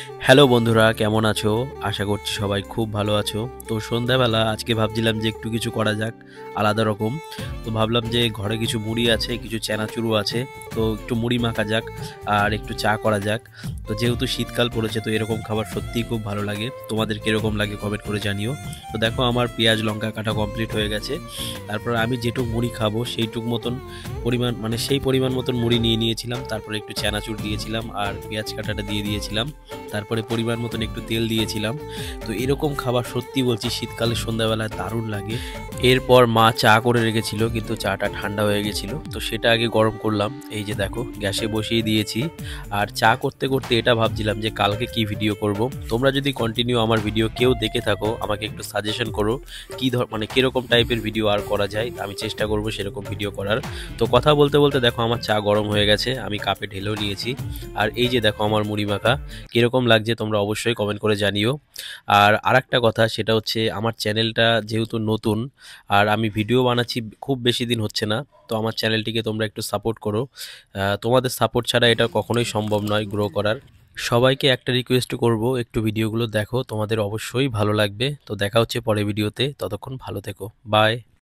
Hello বন্ধুরা, কেমন আছো? আশা করছি সবাই খুব ভালো আছো। তো সন্ধ্যাবেলা আজকে ভাবছিলাম যে একটু কিছু করা যাক আলাদা রকম। তো ভাবলাম যে ঘরে কিছু মুড়ি আছে, কিছু চানাচুরও আছে। তো একটু মুড়ি মাখা যাক আর একটু চা করা যাক। তো যেহেতু শীতকাল পড়েছে তো এরকম খাবার সত্যিই খুব ভালো লাগে। তোমাদের কিরকম লাগে কমেন্ট করে জানিও। তো দেখো আমার পেঁয়াজ লঙ্কা কাটা কমপ্লিট হয়ে গেছে। তারপর আমি যেটুক মুড়ি খাবো সেইটুক মতন পরিমাণ মানে সেই পরিমাণ মতন মুড়ি নিয়ে নিয়েছিলাম। তারপরে একটু চানাচুর দিয়েছিলাম আর পেঁয়াজ কাটাটা দিয়ে দিয়েছিলাম। তারপরে পরিমাণ মতন একটু তেল দিয়েছিলাম। তো এরকম খাবার সত্যি বলছি শীতকালে সন্ধ্যাবেলায় দারুণ লাগে। এরপর মা চা করে রেখেছিল কিন্তু চাটা ঠান্ডা হয়ে গেছিল, তো সেটা আগে গরম করলাম। এই যে দেখো গ্যাসে বসিয়ে দিয়েছি। আর চা করতে করতে এটা ভাবছিলাম যে কালকে কি ভিডিও করব। তোমরা যদি কন্টিনিউ আমার ভিডিও কেউ দেখে থাকো আমাকে একটু সাজেশন করো কি মানে কিরকম টাইপের ভিডিও আর করা যায়, আমি চেষ্টা করব সেরকম ভিডিও করার। তো কথা বলতে বলতে দেখো আমার চা গরম হয়ে গেছে, আমি কাপে ঢেলেও নিয়েছি। আর এই যে দেখো আমার মুড়ি মাখা কীরকম লাগছে তোমরা অবশ্যই কমেন্ট করে জানিও। আর আরেকটা কথা সেটা হচ্ছে আমার চ্যানেলটা যেহেতু নতুন আর আমি ভিডিও বানাচ্ছি খুব বেশি দিন হচ্ছে না, তো আমার চ্যানেলটিকে তোমরা একটু সাপোর্ট করো। তোমাদের সাপোর্ট ছাড়া এটা কখনোই সম্ভব নয় গ্রো করার। সবাইকে একটা রিকোয়েস্ট করব, একটু ভিডিওগুলো দেখো, তোমাদের অবশ্যই ভালো লাগবে। তো দেখা হচ্ছে পরের ভিডিওতে, ততক্ষণ ভালো থেকো, বাই।